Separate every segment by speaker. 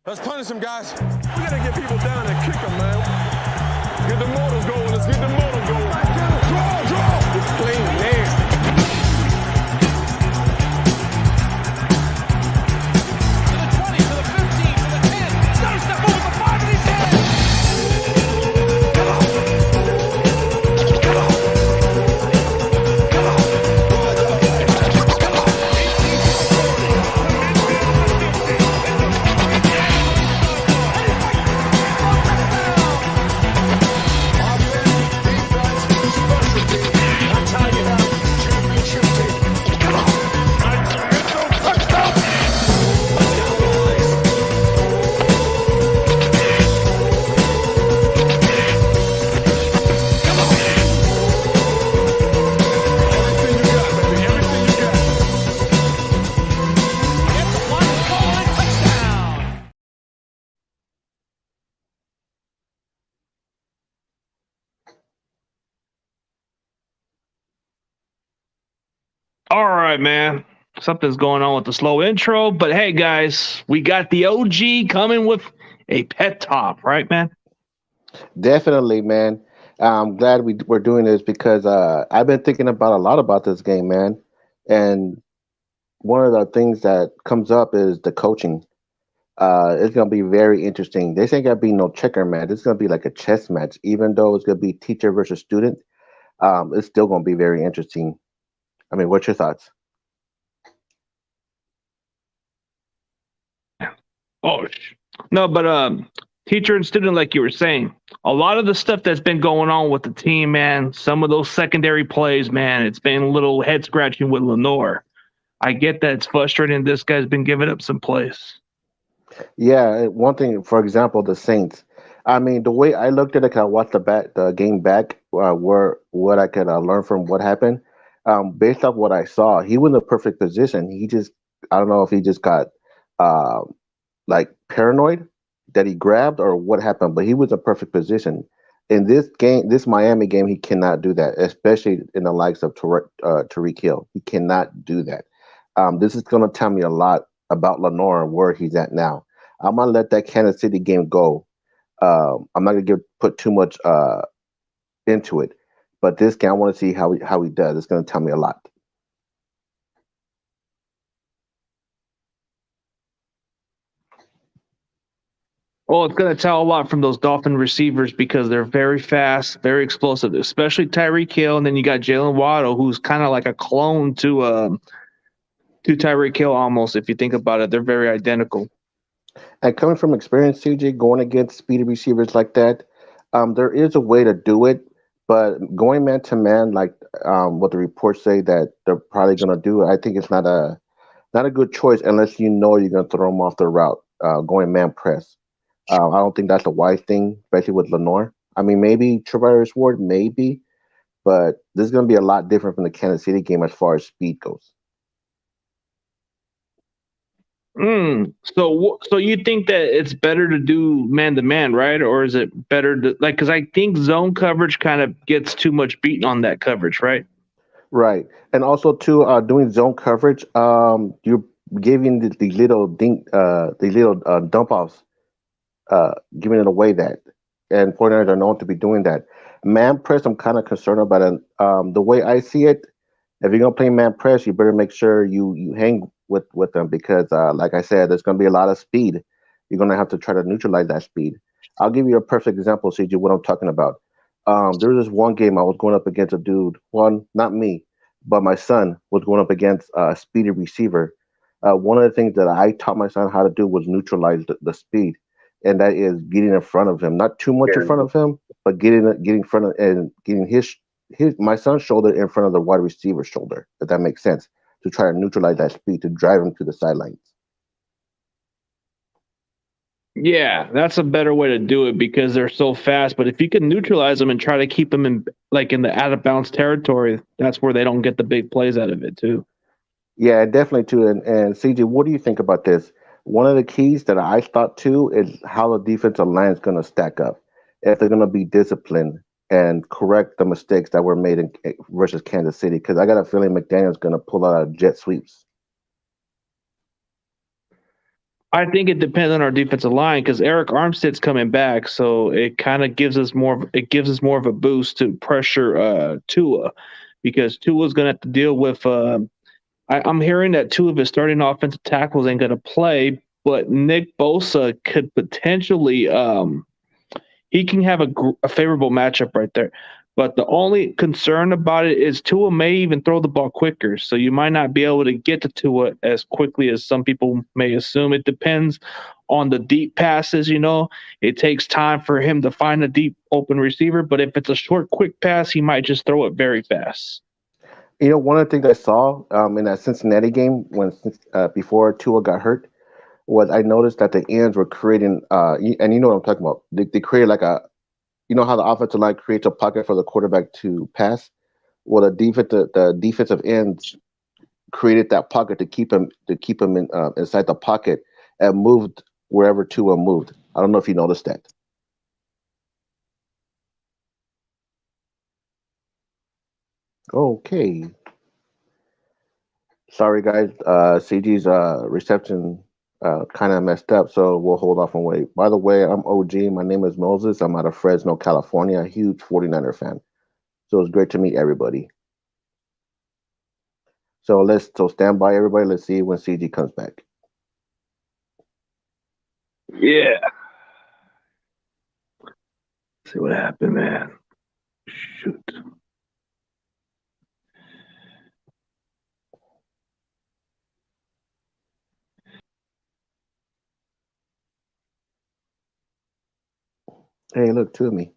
Speaker 1: Let's punish him, guys.
Speaker 2: We gotta get people down and kick them, man. Get the motors going. Let's get the motors going. Draw. It's clean, nasty.
Speaker 3: To the 20, to the 15, to the 10. He's got to step over the 5 and he's in.
Speaker 2: Come on. Come on. Come on. Come on.
Speaker 3: Gets a one ball and touchdown.
Speaker 4: All right, man. Something's going on with the slow intro, but hey, guys, we got the OG coming with a pet top, right, man?
Speaker 5: Definitely, man. I'm glad we're doing this because I've been thinking about a lot about this game, man. And one of the things that comes up is the coaching. It's gonna be very interesting. This ain't gonna be no checker match. It's gonna be like a chess match. Even though it's gonna be teacher versus student, it's still gonna be very interesting. I mean, what's your thoughts?
Speaker 4: Oh, no, but teacher and student, like you were saying, a lot of the stuff that's been going on with the team, man. Some of those secondary plays, man, it's been a little head scratching with Lenore. I get that it's frustrating. This guy's been giving up some plays.
Speaker 5: Yeah, one thing, for example, the Saints. I mean, the way I looked at it, 'cause I watched the game back, where what I could learn from what happened. Based off what I saw, he was in a perfect position. He just, I don't know if he just got uh, like paranoid that he grabbed or what happened, but he was in a perfect position. In this game, this Miami game, he cannot do that, especially in the likes of Tariq Hill. He cannot do that. This is going to tell me a lot about Lenore and where he's at now. I'm gonna let that Kansas City game go. I'm not gonna put too much into it, but this game I want to see how he does. It's gonna tell me a lot.
Speaker 4: Well, it's going to tell a lot from those Dolphin receivers because they're very fast, very explosive, especially Tyreek Hill. And then you got Jalen Waddle, who's kind of like a clone to Tyreek Hill almost. If you think about it, they're very identical.
Speaker 5: And coming from experience, CJ, going against speedy receivers like that, there is a way to do it, but going man to man, like what the reports say that they're probably going to do, I think it's not a good choice unless you know you're going to throw them off the route, going man press. I don't think that's a wise thing, especially with Lenore. I mean, maybe Travaris Ward, maybe, but this is going to be a lot different from the Kansas City game as far as speed goes.
Speaker 4: So you think that it's better to do man to man, right? Or is it better to like? Because I think zone coverage kind of gets too much beaten on that coverage, right?
Speaker 5: Right, and also too, doing zone coverage, you're giving the little dump offs, giving it away that, and 49ers are known to be doing that. Man press, I'm kind of concerned about it. The way I see it, if you're gonna play man press, you better make sure you hang with them because, like I said, there's gonna be a lot of speed. You're gonna have to try to neutralize that speed. I'll give you a perfect example, CJ, what I'm talking about. There was this one game I was going up against a dude. One, not me, but my son was going up against a speedy receiver. One of the things that I taught my son how to do was neutralize the speed, and that is getting in front of him, not too much in front of him, but getting in front of and getting his my son's shoulder in front of the wide receiver's shoulder. If that makes sense, to try to neutralize that speed to drive him to the sidelines.
Speaker 4: Yeah, that's a better way to do it because they're so fast. But if you can neutralize them and try to keep them in the out of bounds territory, that's where they don't get the big plays out of it too.
Speaker 5: Yeah, definitely too. And CJ, what do you think about this? One of the keys that I thought too is how the defensive line is going to stack up. If they're going to be disciplined and correct the mistakes that were made in versus Kansas City, because I got a feeling McDaniel's going to pull out jet sweeps.
Speaker 4: I think it depends on our defensive line because Eric Armstead's coming back, so it kind of gives us more. It gives us more of a boost to pressure Tua, because Tua's going to have to deal with. I'm hearing that two of his starting offensive tackles ain't going to play, but Nick Bosa could potentially. He can have a favorable matchup right there. But the only concern about it is Tua may even throw the ball quicker. So you might not be able to get to Tua as quickly as some people may assume. It depends on the deep passes, you know. It takes time for him to find a deep open receiver. But if it's a short, quick pass, he might just throw it very fast.
Speaker 5: You know, one of the things I saw in that Cincinnati game when before Tua got hurt was I noticed that the ends were creating, and you know what I'm talking about. They created like a, you know how the offensive line creates a pocket for the quarterback to pass. Well, the defensive ends created that pocket to keep him inside the pocket and moved wherever Tua moved. I don't know if you noticed that. Okay, sorry guys. CG's reception kind of messed up, so we'll hold off and wait. By the way, I'm OG. My name is Moses. I'm out of Fresno, California. A huge 49er fan. So it's great to meet everybody. So stand by everybody. Let's see when CG comes back.
Speaker 4: Yeah. See what happened, man. Shoot.
Speaker 5: Hey, look, to me.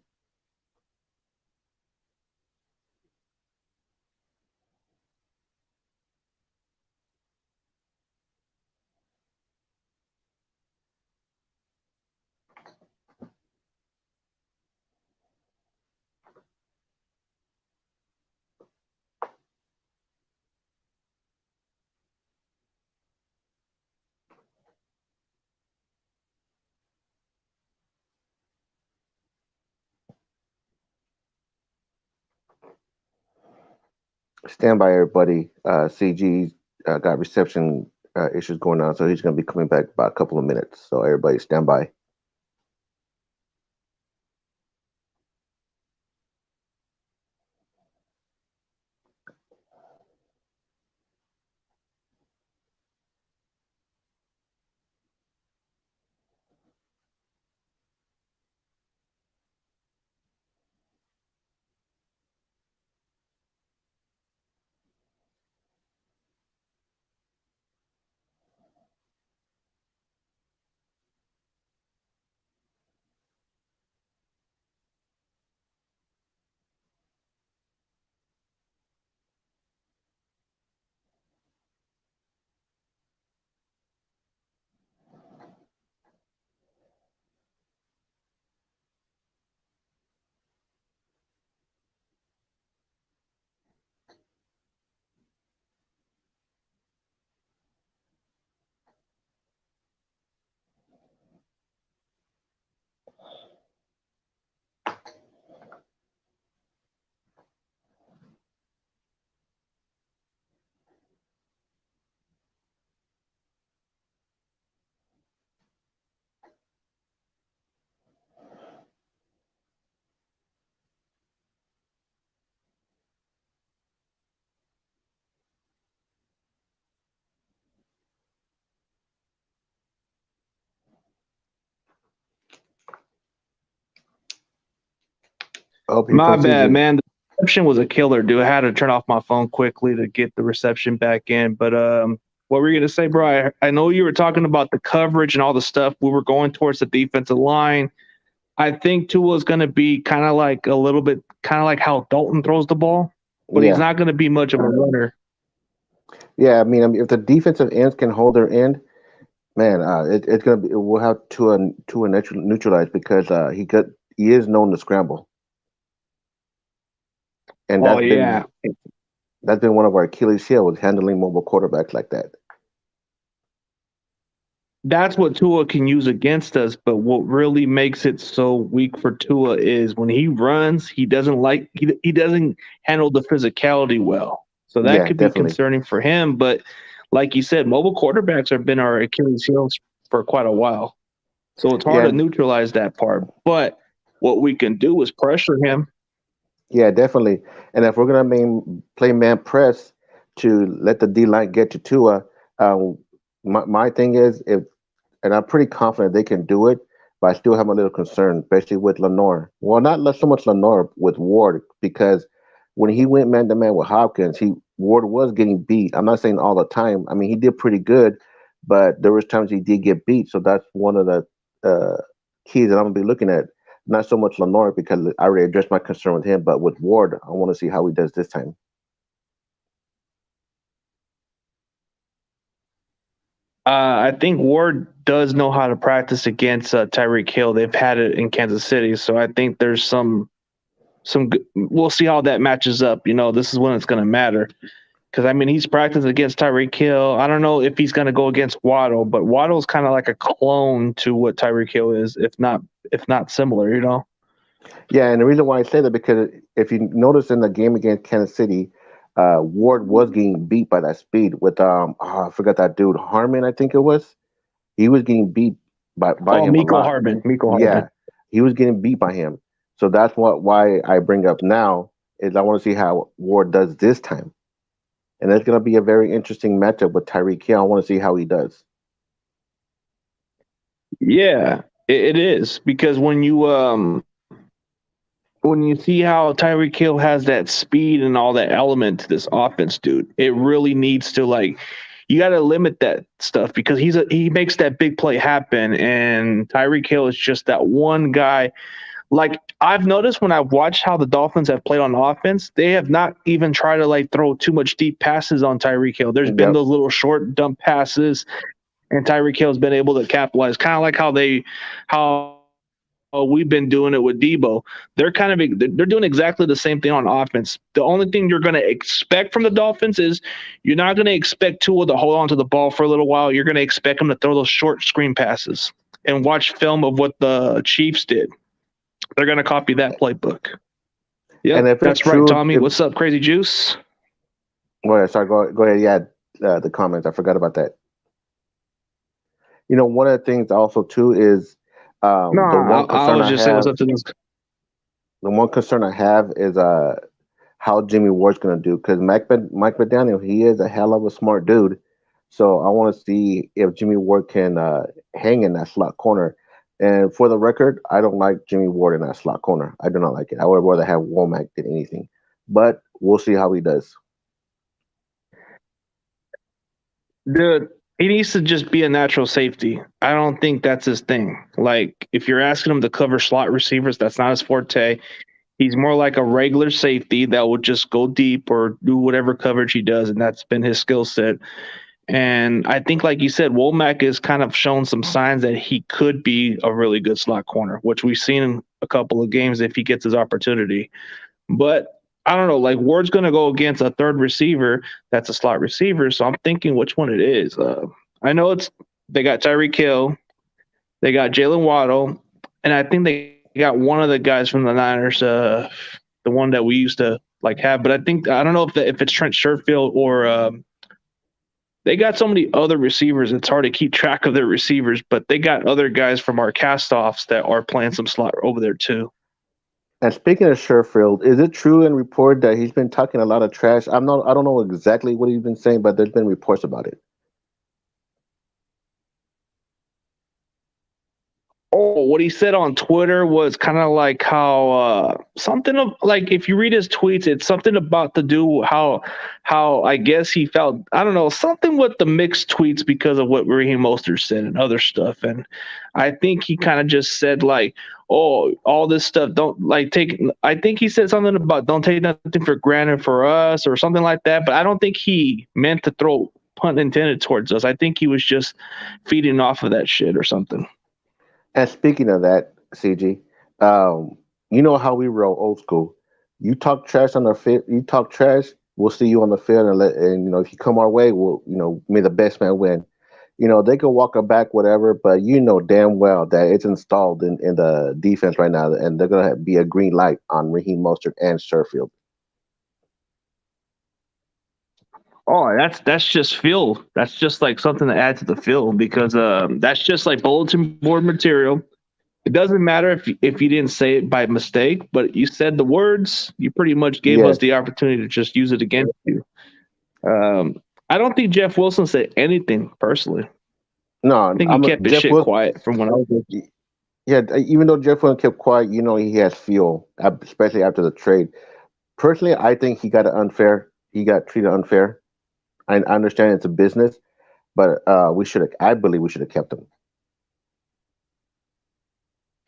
Speaker 5: Stand by everybody. CG got reception issues going on, so he's going to be coming back about a couple of minutes. So everybody stand by. Oh, here
Speaker 4: My
Speaker 5: comes
Speaker 4: bad,
Speaker 5: CG.
Speaker 4: man. The reception was a killer, dude. I had to turn off my phone quickly to get the reception back in. But what were you gonna say, bro? I know you were talking about the coverage and all the stuff. We were going towards the defensive line. I think Tua's gonna be kind of like a little bit, kind of like how Dalton throws the ball, but he's
Speaker 5: Yeah,
Speaker 4: not gonna be much of a runner.
Speaker 5: yeah. If the defensive ends can hold their end, man, it's gonna be. We'll have Tua neutralized because he is known to scramble, and
Speaker 4: Oh yeah,
Speaker 5: that's been one of our Achilles' heel with handling mobile quarterbacks like that.
Speaker 4: that's what Tua can use against us. But what really makes it so weak for Tua is when he runs, he doesn't handle the physicality well. So that
Speaker 5: Yeah,
Speaker 4: could be
Speaker 5: definitely.
Speaker 4: concerning for him. But like you said, mobile quarterbacks have been our Achilles heels. for quite a while. So it's hard
Speaker 5: Yeah,
Speaker 4: to neutralize that part. But what we can do is pressure him.
Speaker 5: yeah, definitely. And if we're gonna play man press to let the D line get to Tua, um, my thing is if, and I'm pretty confident they can do it, but I still have a little concern, especially with Lenore. Well, not so much Lenore, with Ward, because when he went man to man with Hopkins, he Ward was getting beat. I'm not saying all the time. I mean, he did pretty good, but there was times he did get beat. So that's one of the keys that I'm gonna be looking at. Not so much Lenore because I already addressed my concern with him, but with Ward, I want to see how he does this time.
Speaker 4: I think Ward does know how to practice against Tyreek Hill. They've had it in Kansas City, so I think there's some. We'll see how that matches up. This is when it's going to matter. Because I mean, he's practiced against Tyreek Hill. I don't know if he's going to go against Waddle, but Waddle's kind of like a clone to what Tyreek Hill is, if not similar.
Speaker 5: Yeah, and the reason why I say that because if you notice in the game against Kansas City, Ward was getting beat by that speed with I forgot that dude Harmon, I think it was. He was getting beat by
Speaker 4: Oh,
Speaker 5: him a
Speaker 4: Miko
Speaker 5: lot.
Speaker 4: Hardman. Miko
Speaker 5: Yeah,
Speaker 4: Hardman.
Speaker 5: he was getting beat by him. So that's why I bring up now is I want to see how Ward does this time, and it's going to be a very interesting matchup with Tyreek Hill. I want to see how he does.
Speaker 4: Yeah, it is because when you see how Tyreek Hill has that speed and all that element to this offense, dude, it really needs to you got to limit that stuff because he makes that big play happen, and Tyreek Hill is just that one guy. Like I've noticed when I've watched how the Dolphins have played on offense, they have not even tried to throw too much deep passes on Tyreek Hill. There's been
Speaker 5: Yep.
Speaker 4: those little short dump passes, and Tyreek Hill has been able to capitalize, kind of like how we've been doing it with Debo. They're doing exactly the same thing on offense. The only thing you're going to expect from the Dolphins is you're not going to expect Tua to hold on to the ball for a little while. You're going to expect him to throw those short screen passes and watch film of what the Chiefs did. They're going to copy that playbook.
Speaker 5: And
Speaker 4: Yep,
Speaker 5: if it's
Speaker 4: that's right,
Speaker 5: true,
Speaker 4: Tommy. What's up, Crazy Juice?
Speaker 5: go ahead. Sorry, go ahead. Yeah, the comments. I forgot about that. One of the things also too is
Speaker 4: No,
Speaker 5: the one
Speaker 4: I
Speaker 5: concern
Speaker 4: was
Speaker 5: I
Speaker 4: just saying what's
Speaker 5: have.
Speaker 4: up to this.
Speaker 5: The one concern I have is how Jimmy Ward's gonna do because Mike McDaniel he is a hell of a smart dude, so I want to see if Jimmy Ward can hang in that slot corner. And for the record, I don't like Jimmy Ward in that slot corner. I do not like it. I would rather have Womack than anything. But we'll see how he does.
Speaker 4: Dude, he needs to just be a natural safety. I don't think that's his thing. Like, if you're asking him to cover slot receivers, that's not his forte. He's more like a regular safety that will just go deep or do whatever coverage he does, and that's been his skill set. And I think, like you said, Womack has kind of shown some signs that he could be a really good slot corner, which we've seen in a couple of games if he gets his opportunity. But I don't know, like Ward's going to go against a third receiver that's a slot receiver. So I'm thinking which one it is. I know they got Tyreek Hill, they got Jalen Waddle, and I think they got one of the guys from the Niners, the one that we used to have. But I don't know if it's Trent Sherfield or they got so many other receivers. It's hard to keep track of their receivers, but they got other guys from our castoffs that are playing some slot over there too.
Speaker 5: And speaking of Sherfield, is it true in report that he's been talking a lot of trash? I don't know exactly what he's been saying, but there's been reports about it.
Speaker 4: Oh, what he said on Twitter was kind of like how something of like if you read his tweets, it's something about to do how I guess he felt I don't know something with the mixed tweets because of what Raheem Mostert said and other stuff, and I think he kind of just said oh, all this stuff don't take. I think he said something about don't take nothing for granted for us or something like that, but I don't think he meant to throw pun intended towards us. I think he was just feeding off of that shit or something.
Speaker 5: And speaking of that, CG, you know how we roll old school. You talk trash on the field. You talk trash. We'll see you on the field, and if you come our way, we'll may the best man win. They can walk it back, whatever, but you know damn well that it's installed in the defense right now, and they're gonna be a green light on Raheem Mostert and Sherfield.
Speaker 4: Oh, that's just feel. That's just like something to add to the feel because that's just like bulletin board material. It doesn't matter if you didn't say it by mistake, but you said the words. You pretty much gave us
Speaker 5: Yes.
Speaker 4: the opportunity to just use it against you. I don't think Jeff Wilson said anything personally. I
Speaker 5: No,
Speaker 4: think he kept his
Speaker 5: Jeff
Speaker 4: shit
Speaker 5: Wilson.
Speaker 4: quiet from when I was with.
Speaker 5: Yeah, even though Jeff Wilson kept quiet, he has feel, especially after the trade. Personally, I think he got it unfair. He got treated unfair. I understand it's a business, but we should have. I believe we should have kept him.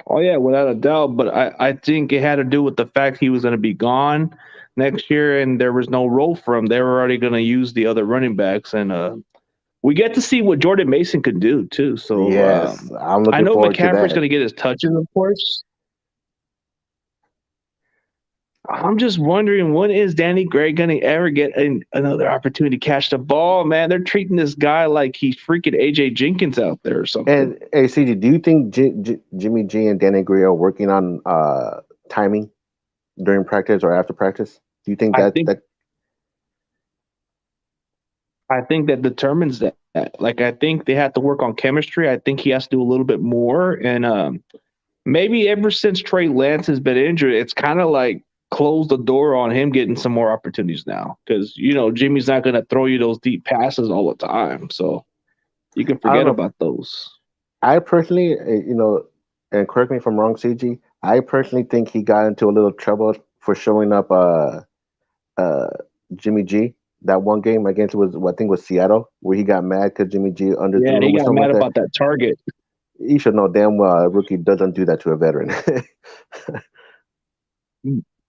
Speaker 4: Oh yeah, without a doubt. But I think it had to do with the fact he was going to be gone next year, and there was no role for him. They were already going to use the other running backs, and we get to see what Jordan Mason could do too. So
Speaker 5: Yes, I'm
Speaker 4: I
Speaker 5: looking
Speaker 4: know
Speaker 5: forward to
Speaker 4: McCaffrey's
Speaker 5: that.
Speaker 4: going to get his touches, of course. I'm just wondering when is Danny Gray going to ever get another opportunity to catch the ball, man? They're treating this guy like he's freaking AJ Jenkins out there or something.
Speaker 5: And hey, CG, do you think Jimmy G and Danny Gray are working on timing during practice or after practice? Do you think
Speaker 4: I
Speaker 5: that
Speaker 4: think
Speaker 5: that
Speaker 4: I think that determines that. Like I think they have to work on chemistry. I think he has to do a little bit more. And maybe ever since Trey Lance has been injured, it's kind of like closed the door on him getting some more opportunities now. Because Jimmy's not going to throw you those deep passes all the time, so you can
Speaker 5: I don't
Speaker 4: forget
Speaker 5: know?
Speaker 4: about those.
Speaker 5: I personally, and correct me if I'm wrong, CG. I personally think he got into a little trouble for showing up. Uh, Jimmy G that one game against I think was Seattle where he got mad because Jimmy G
Speaker 4: Yeah,
Speaker 5: underthrew
Speaker 4: he
Speaker 5: him or
Speaker 4: got
Speaker 5: something
Speaker 4: mad
Speaker 5: like that.
Speaker 4: about that target.
Speaker 5: He should know damn well a rookie doesn't do that to a veteran.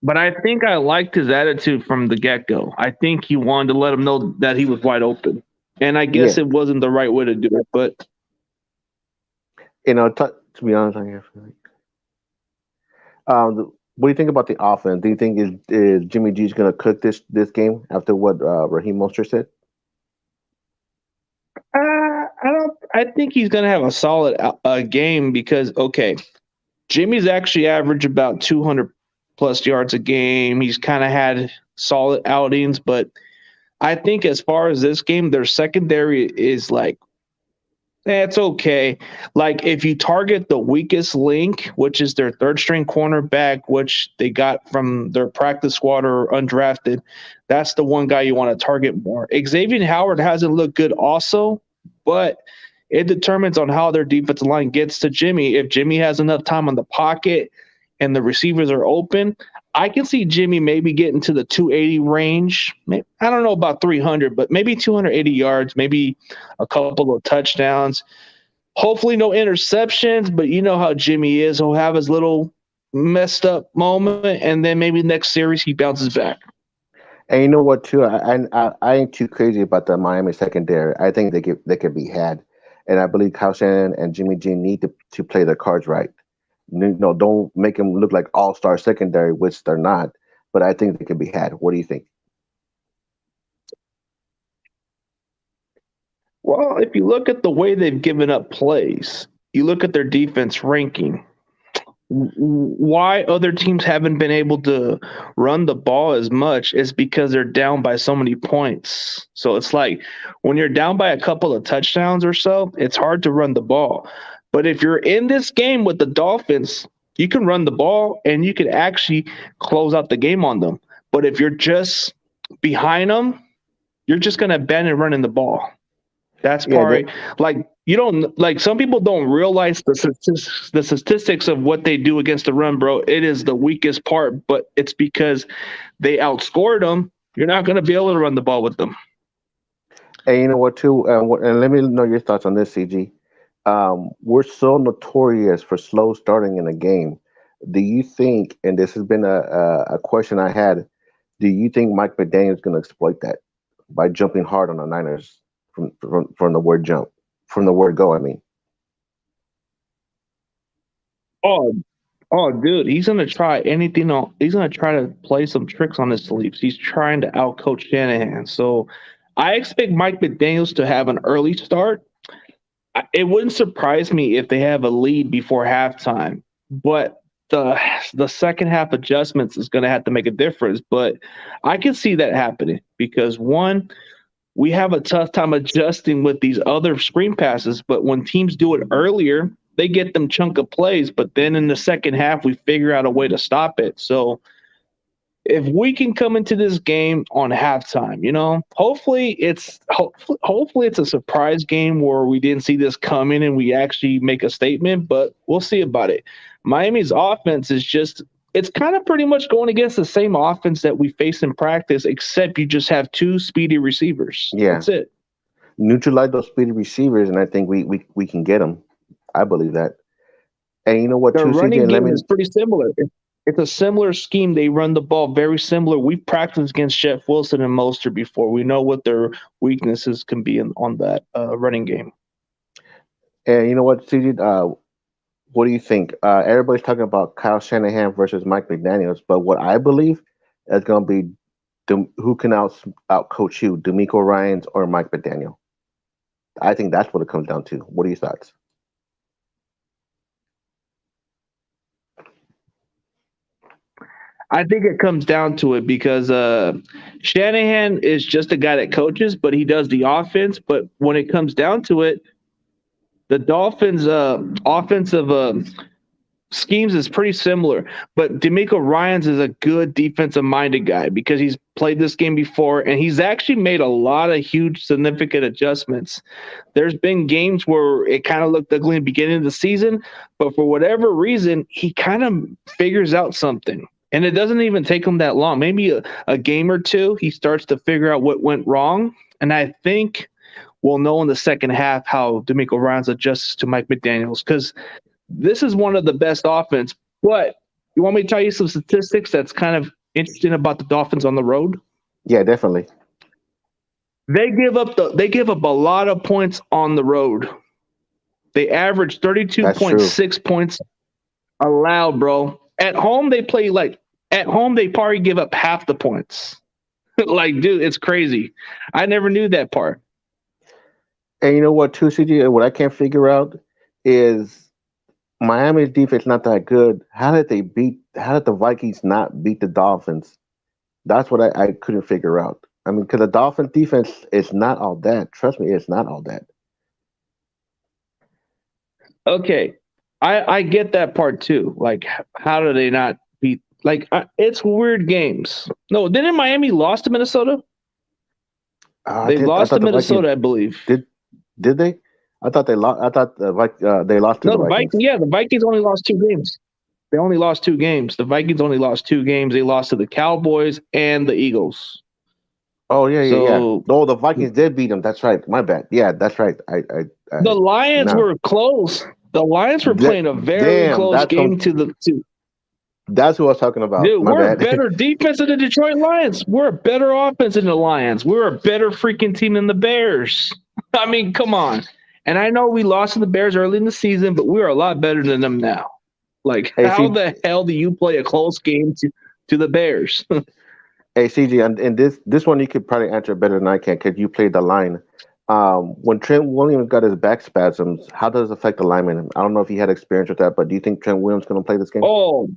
Speaker 4: But I think I liked his attitude from the get go. I think he wanted to let him know that he was wide open. And I
Speaker 5: Yeah,
Speaker 4: guess it wasn't the right way to do it, but
Speaker 5: to be honest, what do you think about the offense? Do you think is Jimmy G's going to cook this game after what Raheem Mostert said?
Speaker 4: I don't. I think he's going to have a solid game because Jimmy's actually averaged about 200 plus yards a game. He's kind of had solid outings, but I think as far as this game, their secondary is like it's okay. Like if you target the weakest link, which is their third string cornerback, which they got from their practice squad or undrafted, that's the one guy you want to target more. Xavier Howard hasn't looked good also, but it determines on how their defensive line gets to Jimmy. If Jimmy has enough time on the pocket and the receivers are open, I can see Jimmy maybe getting to the 280 range. I don't know about 300, but maybe 280 yards, maybe a couple of touchdowns. Hopefully, no interceptions, but you know how Jimmy is. He'll have his little messed up moment, and then maybe next series he bounces back.
Speaker 5: And you know what too? I ain't too crazy about the Miami secondary. I think they could be had, and I believe Kyle Shannon and Jimmy G need to play their cards right. No, don't make them look like all-star secondary, which they're not. But I think they could be had. What do you think?
Speaker 4: Well, if you look at the way they've given up plays, you look at their defense ranking, why other teams haven't been able to run the ball as much is because they're down by so many points. So it's like when you're down by a couple of touchdowns or so, it's hard to run the ball. But if you're in this game with the Dolphins, you can run the ball and you can actually close out the game on them. But if you're just behind them, you're just going to abandon running the ball. That's
Speaker 5: Yeah,
Speaker 4: part like you don't like some people don't realize the statistics of what they do against the run, bro. It is the weakest part, but it's because they outscored them. You're not going to be able to run the ball with them.
Speaker 5: and you know what too, and let me know your thoughts on this, CG. We're so notorious for slow starting in a game. Do you think, and this has been a question I had, do you think Mike McDaniel is going to exploit that by jumping hard on the Niners from the word jump, from the word go? I mean,
Speaker 4: Oh, oh, dude, he's going to try anything. He's going to try to play some tricks on his sleeves. He's trying to outcoach Shanahan. So I expect Mike McDaniels to have an early start. It wouldn't surprise me if they have a lead before halftime, but the second half adjustments is going to have to make a difference. But I can see that happening because one, we have a tough time adjusting with these other screen passes. But when teams do it earlier, they get them chunk of plays. But then in the second half, we figure out a way to stop it. So if we can come into this game on halftime, hopefully it's a surprise game where we didn't see this coming and we actually make a statement, but we'll see about it. Miami's offense is just it's kind of pretty much going against the same offense that we face in practice, except you just have two speedy receivers.
Speaker 5: Yeah.
Speaker 4: That's it.
Speaker 5: Neutralize those speedy receivers, and I think we can get them. I believe that. And you know what,
Speaker 4: Their
Speaker 5: too, CJ?
Speaker 4: running game is pretty similar. It's a similar scheme. They run the ball very similar. We've practiced against Jeff Wilson and Mostert before. We know what their weaknesses can be on that running game.
Speaker 5: And you know what, CJ? What do you think? Everybody's talking about Kyle Shanahan versus Mike McDaniels, but what I believe is going to be who can out coach you, D'Amico Ryans or Mike McDaniel. I think that's what it comes down to. What are your thoughts?
Speaker 4: I think it comes down to it because Shanahan is just a guy that coaches, but he does the offense. But when it comes down to it, the Dolphins' offensive schemes is pretty similar, but D'Amico Ryans is a good defensive-minded guy because he's played this game before, and he's actually made a lot of huge, significant adjustments. There's been games where it kind of looked ugly in the beginning of the season, but for whatever reason, he kind of figures out something, and it doesn't even take him that long. Maybe a game or two, he starts to figure out what went wrong, and I think we'll know in the second half how D'Amico Ryans adjusts to Mike McDaniels because this is one of the best offense. But you want me to tell you some statistics that's kind of interesting about the Dolphins on the road?
Speaker 5: Yeah, definitely.
Speaker 4: They give up a lot of points on the road. They average 32.6 points allowed, bro. At home they probably give up half the points. Like, dude, it's crazy. I never knew that part.
Speaker 5: And you know what, too, CJ? What I can't figure out is Miami's defense not that good. How did the Vikings not beat the Dolphins? That's what I couldn't figure out. I mean, because the Dolphins defense is not all that. Trust me, it's not all that.
Speaker 4: Okay. I get that part too. Like, how do they not beat? Like, it's weird games. No, didn't Miami lost to Minnesota? They lost to Minnesota, I believe.
Speaker 5: Did they? I thought they lost. I thought they lost to the Vikings.
Speaker 4: The Vikings only lost 2 games. They only lost 2 games. The Vikings only lost 2 games. They lost to the Cowboys and the Eagles.
Speaker 5: Oh yeah. Oh, the Vikings did beat them. That's right. My bad. Yeah, that's right.
Speaker 4: The Lions were close. The Lions were playing a very close game
Speaker 5: That's who I was talking about.
Speaker 4: Dude, we're a better defense than the Detroit Lions. We're a better offense than the Lions. We're a better freaking team than the Bears. I mean, come on. And I know we lost to the Bears early in the season, but we're a lot better than them now. Like, how the hell do you play a close game to the Bears?
Speaker 5: Hey, CJ, and this one you could probably answer better than I can because you played the line. When Trent Williams got his back spasms, how does it affect the lineman? I don't know if he had experience with that, but do you think Trent Williams is going to play this game?
Speaker 4: Oh,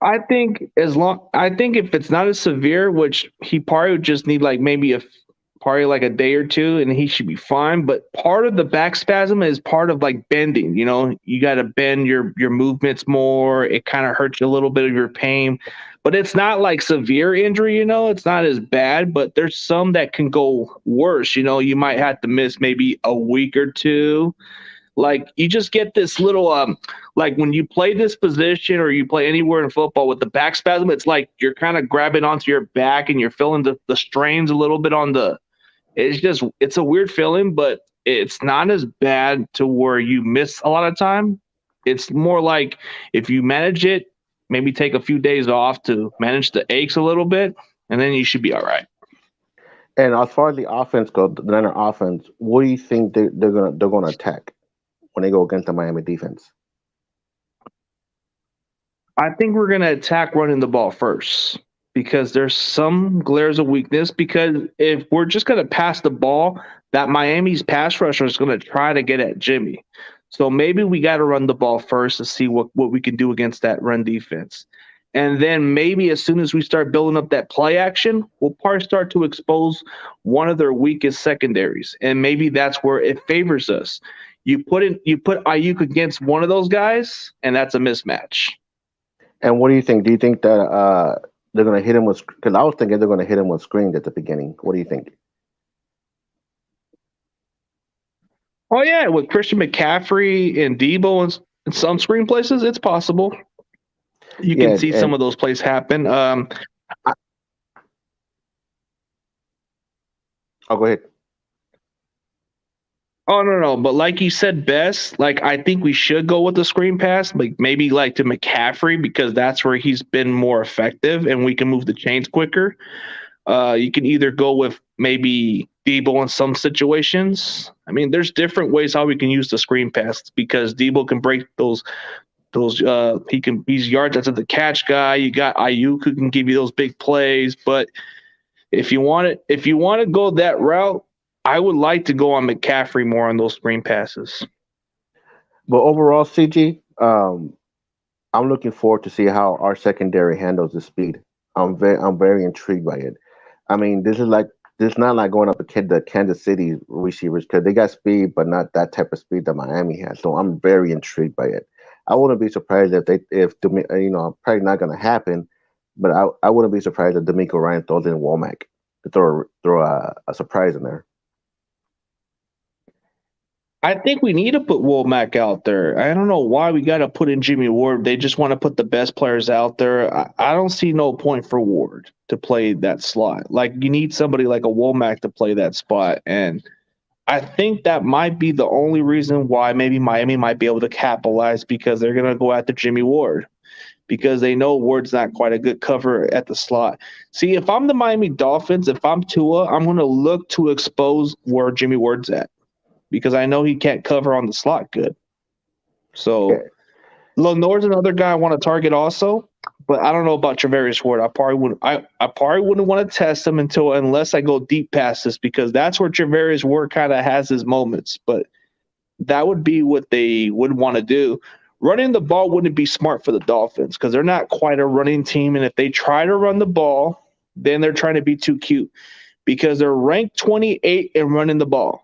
Speaker 4: I think if it's not as severe, which he probably would just need like maybe probably like a day or two and he should be fine. But part of the back spasm is part of like bending, you got to bend your movements more. It kind of hurts you a little bit of your pain, but it's not like severe injury, it's not as bad, but there's some that can go worse. You might have to miss maybe a week or two. Like, you just get this little, like when you play this position or you play anywhere in football with the back spasm, it's like you're kind of grabbing onto your back and you're feeling the strains a little bit it's a weird feeling, but it's not as bad to where you miss a lot of time. It's more like if you manage it, maybe take a few days off to manage the aches a little bit, and then you should be all right.
Speaker 5: And as far as the offense goes, the Niner offense, what do you think they're gonna attack when they go against the Miami defense?
Speaker 4: I think we're gonna attack running the ball first, because there's some glares of weakness, because if we're just going to pass the ball, that Miami's pass rusher is going to try to get at Jimmy. So maybe we got to run the ball first to see what we can do against that run defense. And then maybe as soon as we start building up that play action, we'll probably start to expose one of their weakest secondaries. And maybe that's where it favors us. You put Ayuk against one of those guys, and that's a mismatch.
Speaker 5: And what do you think? Do you think that they're going to hit him with? Because I was thinking they're going to hit him with screens at the beginning. What do you think?
Speaker 4: Oh yeah, with Christian McCaffrey and Debo and some screen places, it's possible. You
Speaker 5: Yeah,
Speaker 4: can see some of those plays happen.
Speaker 5: oh, go ahead.
Speaker 4: Oh no, but like you said best, like I think we should go with the screen pass, like maybe like to McCaffrey because that's where he's been more effective and we can move the chains quicker. You can either go with maybe Debo in some situations. I mean, there's different ways how we can use the screen pass because Debo can break those he's yards after the catch guy. You got Ayuk who can give you those big plays, but if you want to go that route, I would like to go on McCaffrey more on those screen passes.
Speaker 5: But overall, CG, I'm looking forward to see how our secondary handles the speed. I'm very intrigued by it. I mean, this is not like going up the Kansas City receivers because they got speed, but not that type of speed that Miami has. So I'm very intrigued by it. I wouldn't be surprised probably not going to happen, but I wouldn't be surprised if D'Amico Ryan throws in Womack to throw a surprise in there.
Speaker 4: I think we need to put Womack out there. I don't know why we got to put in Jimmy Ward. They just want to put the best players out there. I don't see no point for Ward to play that slot. Like you need somebody like a Womack to play that spot. And I think that might be the only reason why maybe Miami might be able to capitalize because they're going to go after Jimmy Ward because they know Ward's not quite a good cover at the slot. See, if I'm the Miami Dolphins, if I'm Tua, I'm going to look to expose where Jimmy Ward's at because I know he can't cover on the slot good. So Lenore's another guy I want to target also, but I don't know about Travarius Ward. I probably wouldn't want to test him unless I go deep past this because that's where Travarius Ward kind of has his moments. But that would be what they would want to do. Running the ball wouldn't be smart for the Dolphins because they're not quite a running team. And if they try to run the ball, then they're trying to be too cute because they're ranked 28 in running the ball.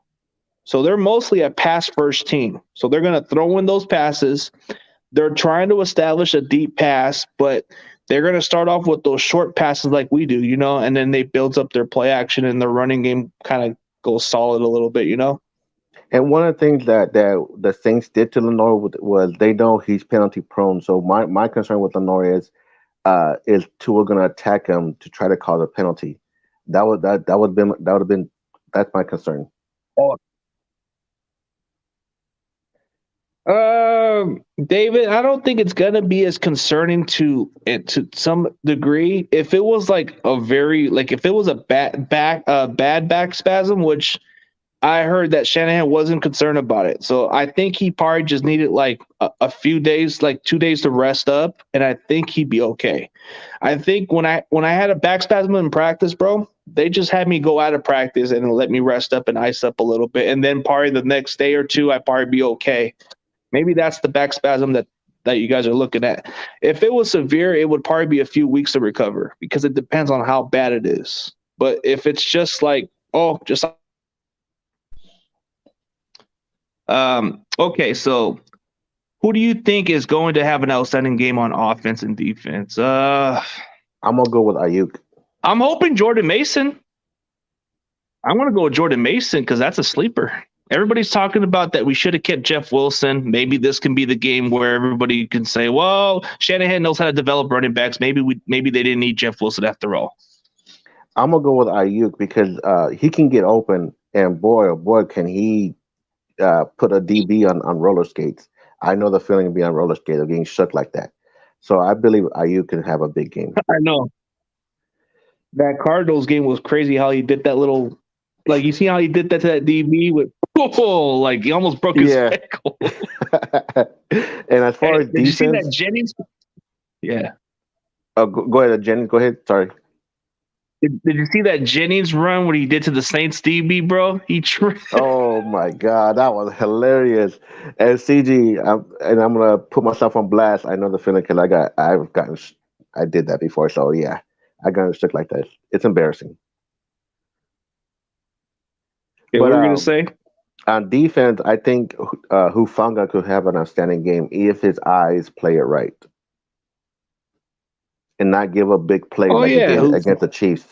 Speaker 4: So they're mostly a pass-first team. So they're going to throw in those passes. They're trying to establish a deep pass, but they're going to start off with those short passes like we do, and then they build up their play action and their running game kind of goes solid a little bit,
Speaker 5: And one of the things that the Saints did to Lenore was they know he's penalty prone. So my concern with Lenore is Tua going to attack him to try to cause a penalty. That's my concern.
Speaker 4: David, I don't think it's gonna be as concerning to some degree. If it was like if it was a bad back spasm, which I heard that Shanahan wasn't concerned about it. So I think he probably just needed like a few days, like 2 days to rest up, and I think he'd be okay. I think when I had a back spasm in practice, bro, they just had me go out of practice and let me rest up and ice up a little bit, and then probably the next day or two I'd probably be okay. Maybe that's the back spasm that you guys are looking at. If it was severe, it would probably be a few weeks to recover because it depends on how bad it is. But if it's just like, okay, so who do you think is going to have an outstanding game on offense and defense?
Speaker 5: I'm gonna go with Ayuk.
Speaker 4: I'm hoping Jordan Mason. I'm gonna go with Jordan Mason because that's a sleeper. Everybody's talking about that we should have kept Jeff Wilson. Maybe this can be the game where everybody can say, well, Shanahan knows how to develop running backs. Maybe they didn't need Jeff Wilson after all.
Speaker 5: I'm going to go with Ayuk because he can get open, and boy, oh boy, can he put a DB on roller skates. I know the feeling of being on roller skates, of getting shook like that. So I believe Ayuk can have a big game.
Speaker 4: I know. That Cardinals game was crazy how he did that little – like, you see how he did that to that DB with like he almost broke his ankle.
Speaker 5: And as far as defense,
Speaker 4: did you see that Jennings? Yeah.
Speaker 5: Go ahead, Jennings. Go ahead. Sorry.
Speaker 4: Did you see that Jennings run what he did to the Saints DB, bro?
Speaker 5: Oh my God, that was hilarious. And CG, I'm gonna put myself on blast. I know the feeling because I've gotten I did that before. So yeah, I got stuck like that. It's embarrassing.
Speaker 4: Okay, what
Speaker 5: But
Speaker 4: were we gonna say?
Speaker 5: on defense, I think Hufanga could have an outstanding game if his eyes play it right and not give up big plays
Speaker 4: Oh
Speaker 5: like he
Speaker 4: yeah,
Speaker 5: did against the Chiefs.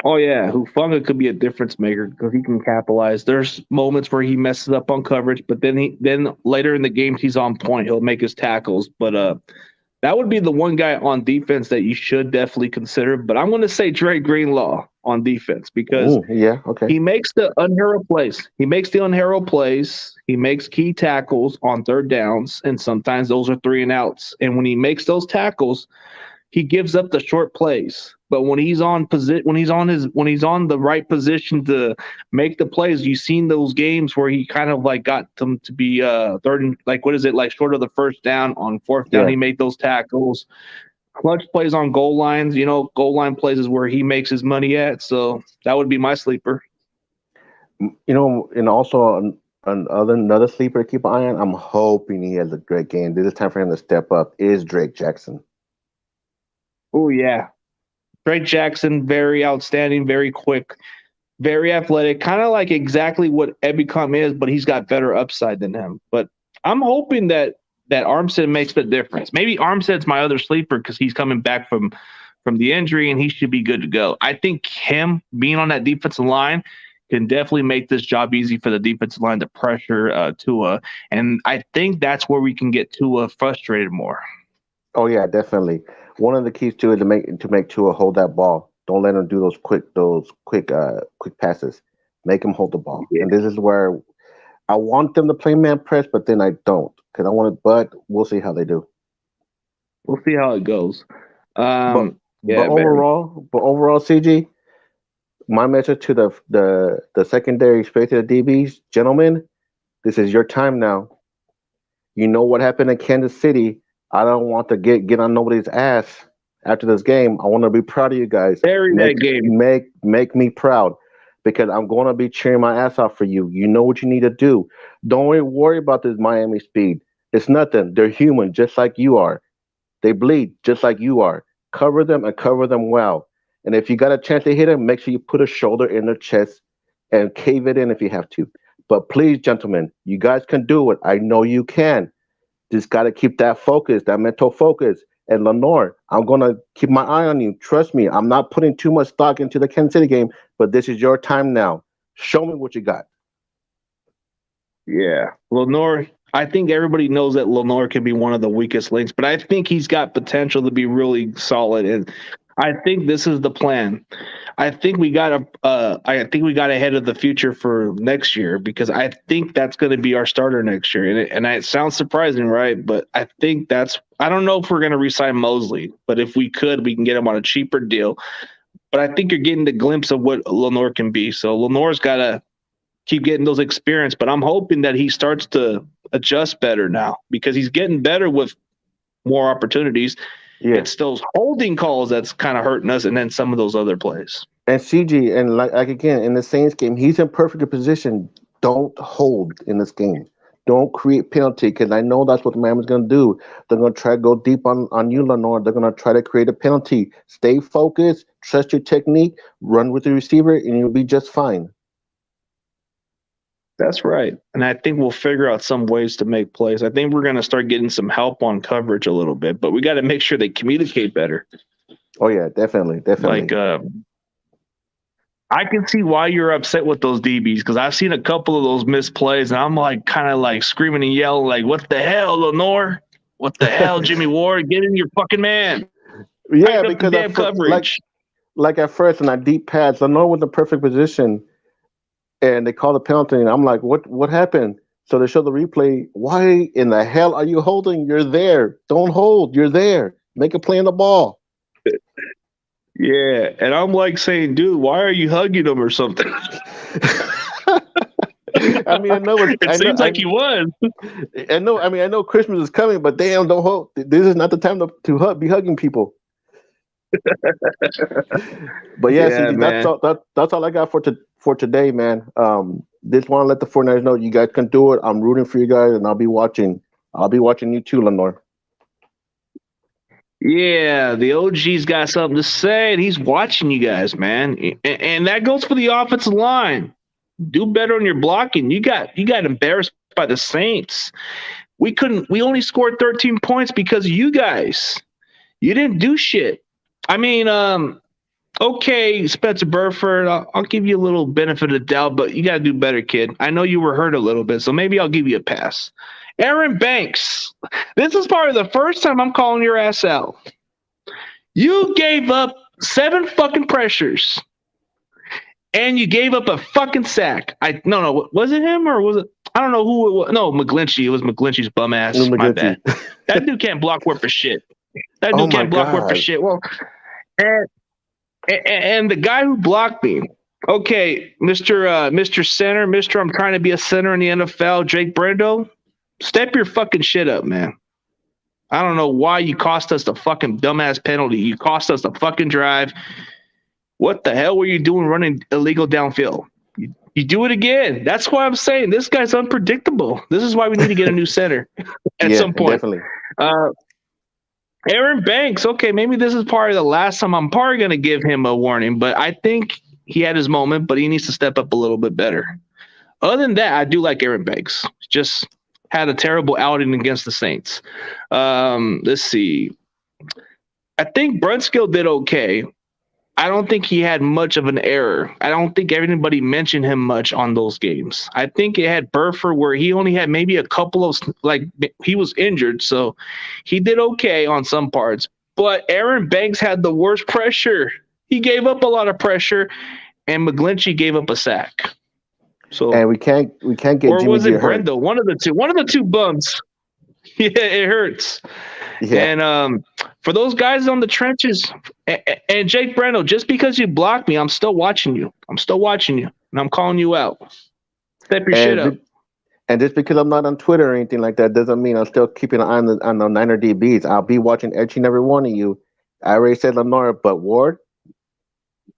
Speaker 4: Hufanga could be a difference maker because he can capitalize. There's moments where he messes up on coverage, but then later in the games he's on point. He'll make his tackles. But that would be the one guy on defense that you should definitely consider. But I'm going to say Dre Greenlaw on defense because
Speaker 5: Yeah, okay.
Speaker 4: he makes the unhero plays. He makes the unhero plays. He makes key tackles on third downs, and sometimes those are 3-and-outs. And when he makes those tackles, he gives up the short plays. But when he's on when he's on the right position to make the plays, you've seen those games where he kind of like got them to be third and like what is it like short of the first down on fourth down.
Speaker 5: Yeah.
Speaker 4: He made those tackles. Clutch plays on goal lines. Goal line plays is where he makes his money at. So that would be my sleeper.
Speaker 5: And also another sleeper to keep an eye on. I'm hoping he has a great game. This is time for him to step up. Is Drake Jackson?
Speaker 4: Oh yeah, Drake Jackson, very outstanding, very quick, very athletic, kind of like exactly what Ebicom is, but he's got better upside than him. But I'm hoping that Armstead makes the difference. Maybe Armstead's my other sleeper because he's coming back from the injury and he should be good to go. I think him being on that defensive line can definitely make this job easy for the defensive line to pressure Tua. And I think that's where we can get Tua frustrated more.
Speaker 5: Oh yeah, definitely. One of the keys to it to make Tua hold that ball. Don't let him do quick passes. Make him hold the ball.
Speaker 4: Yeah.
Speaker 5: And this is where I want them to play man press, but then I don't because I want it. But we'll see how they do.
Speaker 4: We'll see how it goes.
Speaker 5: But
Speaker 4: Yeah,
Speaker 5: overall, CG, my message to the secondary, straight to the DBs, gentlemen, this is your time now. You know what happened in Kansas City. I don't want to get on nobody's ass after this game. I want to be proud of you guys.
Speaker 4: Bury that game.
Speaker 5: Make me proud because I'm going to be cheering my ass off for you. You know what you need to do. Don't worry about this Miami speed. It's nothing. They're human, just like you are. They bleed just like you are. Cover them and cover them well. And if you got a chance to hit them, make sure you put a shoulder in their chest and cave it in if you have to. But please, gentlemen, you guys can do it. I know you can. Just got to keep that focus, that mental focus. And Lenore, I'm going to keep my eye on you. Trust me, I'm not putting too much stock into the Kansas City game, but this is your time now. Show me what you got.
Speaker 4: Yeah. Lenore, I think everybody knows that Lenore can be one of the weakest links, but I think he's got potential to be really solid. And I think this is the plan. I think we got ahead of the future for next year because I think that's going to be our starter next year. And it sounds surprising, right? But I think I don't know if we're going to re-sign Mosley, but if we could, we can get him on a cheaper deal. But I think you're getting the glimpse of what Lenore can be. So Lenore's got to keep getting those experience, but I'm hoping that he starts to adjust better now because he's getting better with more opportunities. Yeah. It's those holding calls that's kind of hurting us, and then some of those other plays.
Speaker 5: And CG, and like again in the Saints game, he's in perfect position. Don't hold in this game. Don't create penalty because I know that's what the Miami's going to do. They're going to try to go deep on you, Lenore. They're going to try to create a penalty. Stay focused, trust your technique, run with the receiver, and you'll be just fine.
Speaker 4: That's right. And I think we'll figure out some ways to make plays. I think we're going to start getting some help on coverage a little bit, but we got to make sure they communicate better.
Speaker 5: Oh, yeah, definitely.
Speaker 4: Like, I can see why you're upset with those DBs because I've seen a couple of those missed plays, and I'm like kind of like screaming and yelling, like, what the hell, Lenore? What the hell, Jimmy Ward? Get in your fucking man.
Speaker 5: Yeah, because damn coverage. Like at first in that deep pads, Lenore was in the perfect position. And they call the penalty, and I'm like, what happened? So they show the replay. Why in the hell are you holding? You're there. Don't hold. You're there. Make a play on the ball.
Speaker 4: Yeah, and I'm like saying, dude, why are you hugging him or something?
Speaker 5: I mean, I know
Speaker 4: it seems like he was.
Speaker 5: I know Christmas is coming, but damn, don't hold. This is not the time to be hugging people. But yeah, CG, that's all I got for today, man. Just want to let the 49ers know you guys can do it. I'm rooting for you guys, and I'll be watching you too, Lenore.
Speaker 4: Yeah, the OG's got something to say, and he's watching you guys, man. And that goes for the offensive line. Do better on your blocking. You got embarrassed by the Saints. We only scored 13 points because of you guys. You didn't do shit. I mean, okay, Spencer Burford, I'll give you a little benefit of the doubt, but you got to do better, kid. I know you were hurt a little bit, so maybe I'll give you a pass. Aaron Banks, this is probably the first time I'm calling your ass out. You gave up 7 fucking pressures, and you gave up a fucking sack. No, was it him or was it? I don't know who it was. No, McGlinchey. It was McGlinchey's bum ass. My bad. That dude can't block work for shit. That dude can't block work for shit. Well, and the guy who blocked me, okay, Mr. Center, Mr. I'm trying to be a center in the NFL, Jake Brendo, step your fucking shit up, man. I don't know why you cost us the fucking dumbass penalty. You cost us the fucking drive. What the hell were you doing running illegal downfield? You do it again. That's why I'm saying this guy's unpredictable. This is why we need to get a new center at some point.
Speaker 5: Definitely.
Speaker 4: Aaron Banks, okay, maybe this is probably the last time I'm probably going to give him a warning, but I think he had his moment, but he needs to step up a little bit better. Other than that, I do like Aaron Banks. Just had a terrible outing against the Saints. Let's see. I think Brunskill did okay. I don't think he had much of an error. I don't think everybody mentioned him much on those games. I think it had Burford where he only had maybe a couple of, like, he was injured, so he did okay on some parts. But Aaron Banks had the worst pressure. He gave up a lot of pressure, and McGlinchey gave up a sack. So,
Speaker 5: and we can't get.
Speaker 4: Or
Speaker 5: Jimmy
Speaker 4: was it
Speaker 5: hurt.
Speaker 4: Brendo? One of the two bums. Yeah, it hurts. Yeah. And for those guys on the trenches, and Jake Brendo, just because you blocked me, I'm still watching you. And I'm calling you out. Step your shit up.
Speaker 5: And just because I'm not on Twitter or anything like that doesn't mean I'm still keeping an eye on the Niner DBs. I'll be watching each and every one of you. I already said Lenore, but Ward,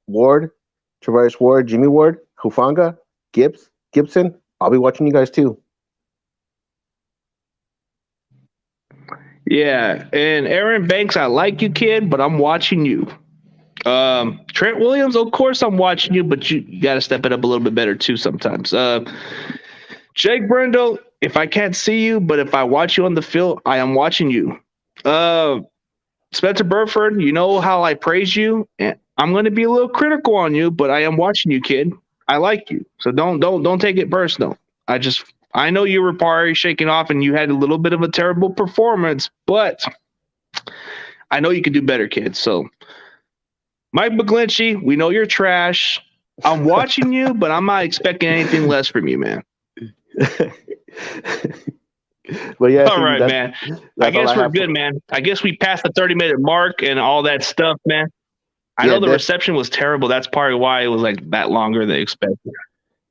Speaker 5: Travaris Ward, Jimmy Ward, Hufanga, Gibson, I'll be watching you guys too.
Speaker 4: Yeah, and Aaron Banks, I like you, kid, but I'm watching you. Trent Williams, of course I'm watching you, but you got to step it up a little bit better too sometimes. Jake Brendo, if I can't see you, but if I watch you on the field, I am watching you. Spencer Burford, you know how I praise you, and I'm going to be a little critical on you, but I am watching you, kid. I like you, so don't take it personal. I know you were probably shaking off and you had a little bit of a terrible performance, but I know you can do better, kid. So, Mike McGlinchey, we know you're trash. I'm watching you, but I'm not expecting anything less from you, man.
Speaker 5: Well, yeah.
Speaker 4: All right, man. I guess we're good, man. I guess we passed the 30-minute mark and all that stuff, man. I know the reception was terrible. That's probably why it was like that longer than expected.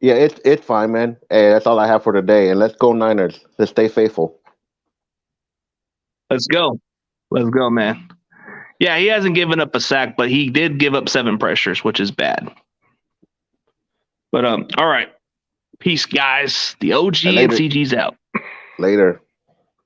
Speaker 5: Yeah, it's fine, man. Hey, that's all I have for today. And let's go Niners. Let's stay faithful.
Speaker 4: Let's go, man. Yeah, he hasn't given up a sack, but he did give up 7 pressures, which is bad. But all right. Peace, guys. The OG and CG's out.
Speaker 5: Later.